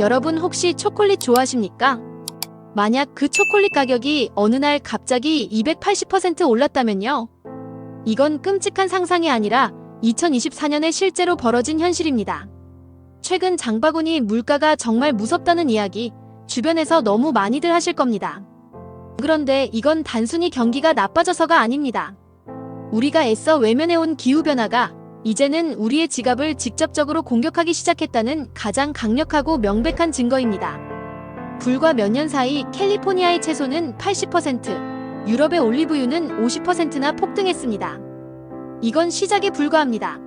여러분 혹시 초콜릿 좋아하십니까? 만약 그 초콜릿 가격이 어느 날 갑자기 280% 올랐다면요? 이건 끔찍한 상상이 아니라 2024년에 실제로 벌어진 현실입니다. 최근 장바구니 물가가 정말 무섭다는 이야기 주변에서 너무 많이들 하실 겁니다. 그런데 이건 단순히 경기가 나빠져서가 아닙니다. 우리가 애써 외면해온 기후변화가 이제는 우리의 지갑을 직접적으로 공격하기 시작했다는 가장 강력하고 명백한 증거입니다. 불과 몇 년 사이 캘리포니아의 채소는 80%, 유럽의 올리브유는 50%나 폭등했습니다. 이건 시작에 불과합니다.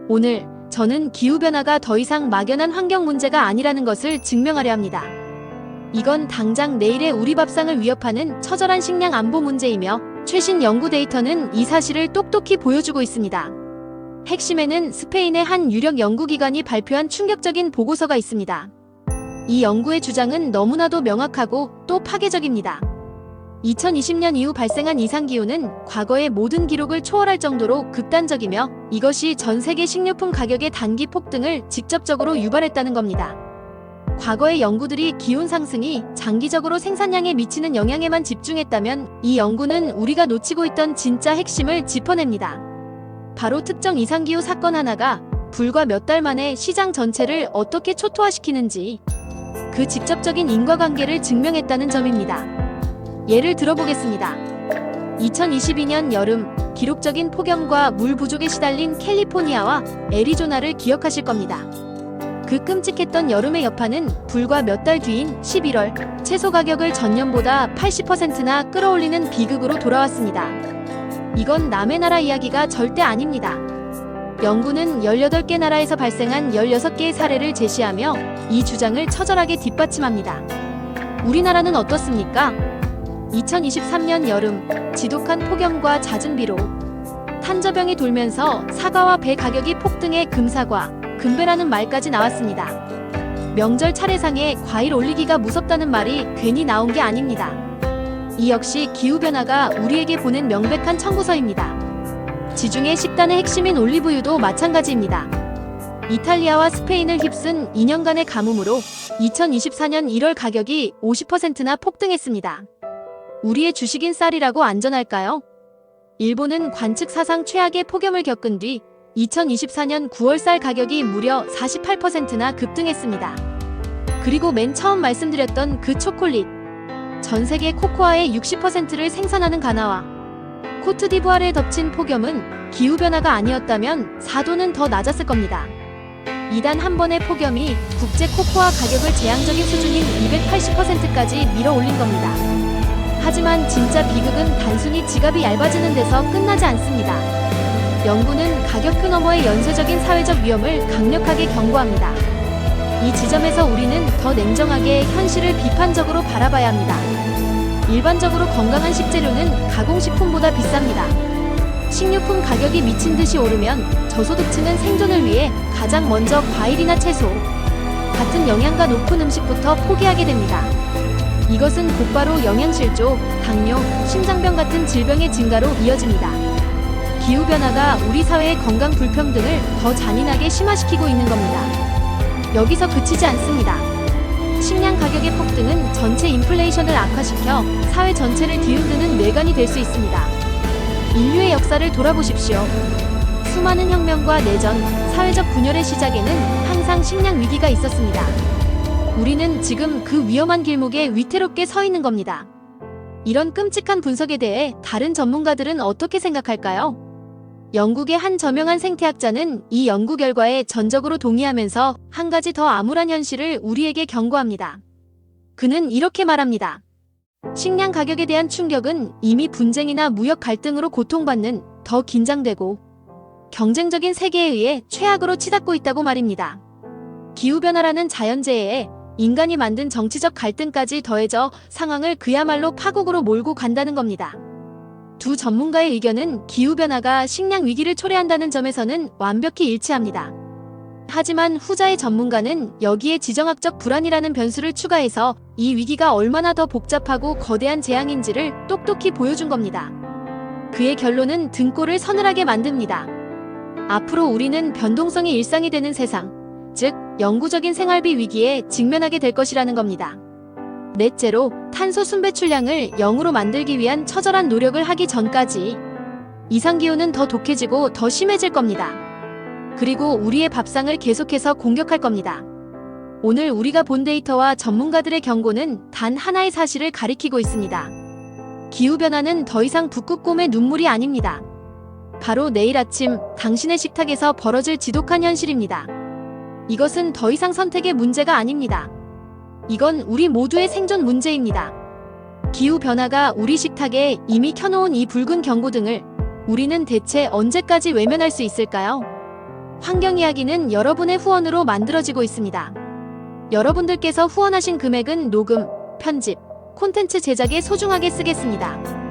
오늘 저는 기후변화가 더 이상 막연한 환경 문제가 아니라는 것을 증명하려 합니다. 이건 당장 내일의 우리 밥상을 위협하는 처절한 식량 안보 문제이며 최신 연구 데이터는 이 사실을 똑똑히 보여주고 있습니다. 핵심에는 스페인의 한 유력 연구기관이 발표한 충격적인 보고서가 있습니다. 이 연구의 주장은 너무나도 명확하고 또 파괴적입니다. 2020년 이후 발생한 이상기후는 과거의 모든 기록을 초월할 정도로 극단적이며 이것이 전 세계 식료품 가격의 단기 폭등을 직접적으로 유발했다는 겁니다. 과거의 연구들이 기온 상승이 장기적으로 생산량에 미치는 영향에만 집중했다면 이 연구는 우리가 놓치고 있던 진짜 핵심을 짚어냅니다. 바로 특정 이상기후 사건 하나가 불과 몇 달 만에 시장 전체를 어떻게 초토화시키는지 그 직접적인 인과관계를 증명했다는 점입니다. 예를 들어보겠습니다. 2022년 여름 기록적인 폭염과 물 부족에 시달린 캘리포니아와 애리조나를 기억하실 겁니다. 그 끔찍했던 여름의 여파는 불과 몇 달 뒤인 11월 채소 가격을 전년보다 80%나 끌어올리는 비극으로 돌아왔습니다. 이건 남의 나라 이야기가 절대 아닙니다. 연구는 18개 나라에서 발생한 16개의 사례를 제시하며 이 주장을 처절하게 뒷받침합니다. 우리나라는 어떻습니까? 2023년 여름 지독한 폭염과 잦은 비로 탄저병이 돌면서 사과와 배 가격이 폭등해 금사과, 금배라는 말까지 나왔습니다. 명절 차례상에 과일 올리기가 무섭다는 말이 괜히 나온 게 아닙니다. 이 역시 기후변화가 우리에게 보낸 명백한 청구서입니다. 지중해 식단의 핵심인 올리브유도 마찬가지입니다. 이탈리아와 스페인을 휩쓴 2년간의 가뭄으로 2024년 1월 가격이 50%나 폭등했습니다. 우리의 주식인 쌀이라고 안전할까요? 일본은 관측 사상 최악의 폭염을 겪은 뒤 2024년 9월 쌀 가격이 무려 48%나 급등했습니다. 그리고 맨 처음 말씀드렸던 그 초콜릿. 전 세계 코코아의 60%를 생산하는 가나와 코트디부아르에 덮친 폭염은 기후변화가 아니었다면 4도는 더 낮았을 겁니다. 이단 한 번의 폭염이 국제 코코아 가격을 재앙적인 수준인 280%까지 밀어올린 겁니다. 하지만 진짜 비극은 단순히 지갑이 얇아지는 데서 끝나지 않습니다. 연구는 가격표 너머의 연쇄적인 사회적 위험을 강력하게 경고합니다. 이 지점에서 우리는 더 냉정하게 현실을 비판적으로 바라봐야 합니다. 일반적으로 건강한 식재료는 가공식품보다 비쌉니다. 식료품 가격이 미친 듯이 오르면 저소득층은 생존을 위해 가장 먼저 과일이나 채소 같은 영양가 높은 음식부터 포기하게 됩니다. 이것은 곧바로 영양실조, 당뇨, 심장병 같은 질병의 증가로 이어집니다. 기후변화가 우리 사회의 건강 불평등을 더 잔인하게 심화시키고 있는 겁니다. 여기서 그치지 않습니다. 식량 가격의 폭등은 전체 인플레이션을 악화시켜 사회 전체를 뒤흔드는 뇌관이 될 수 있습니다. 인류의 역사를 돌아보십시오. 수많은 혁명과 내전, 사회적 분열의 시작에는 항상 식량 위기가 있었습니다. 우리는 지금 그 위험한 길목에 위태롭게 서 있는 겁니다. 이런 끔찍한 분석에 대해 다른 전문가들은 어떻게 생각할까요? 영국의 한 저명한 생태학자는 이 연구 결과에 전적으로 동의하면서 한 가지 더 암울한 현실을 우리에게 경고합니다. 그는 이렇게 말합니다. 식량 가격에 대한 충격은 이미 분쟁이나 무역 갈등으로 고통받는 더 긴장되고 경쟁적인 세계에 의해 최악으로 치닫고 있다고 말입니다. 기후변화라는 자연재해에 인간이 만든 정치적 갈등까지 더해져 상황을 그야말로 파국으로 몰고 간다는 겁니다. 두 전문가의 의견은 기후변화가 식량 위기를 초래한다는 점에서는 완벽히 일치합니다. 하지만 후자의 전문가는 여기에 지정학적 불안이라는 변수를 추가해서 이 위기가 얼마나 더 복잡하고 거대한 재앙인지를 똑똑히 보여준 겁니다. 그의 결론은 등골을 서늘하게 만듭니다. 앞으로 우리는 변동성이 일상이 되는 세상, 즉 영구적인 생활비 위기에 직면하게 될 것이라는 겁니다. 넷째로, 탄소 순배출량을 0으로 만들기 위한 처절한 노력을 하기 전까지 이상기후는 더 독해지고 더 심해질 겁니다. 그리고 우리의 밥상을 계속해서 공격할 겁니다. 오늘 우리가 본 데이터와 전문가들의 경고는 단 하나의 사실을 가리키고 있습니다. 기후변화는 더 이상 북극곰의 눈물이 아닙니다. 바로 내일 아침 당신의 식탁에서 벌어질 지독한 현실입니다. 이것은 더 이상 선택의 문제가 아닙니다. 이건 우리 모두의 생존 문제입니다. 기후변화가 우리 식탁에 이미 켜놓은 이 붉은 경고등을 우리는 대체 언제까지 외면할 수 있을까요? 환경 이야기는 여러분의 후원으로 만들어지고 있습니다. 여러분들께서 후원하신 금액은 녹음, 편집, 콘텐츠 제작에 소중하게 쓰겠습니다.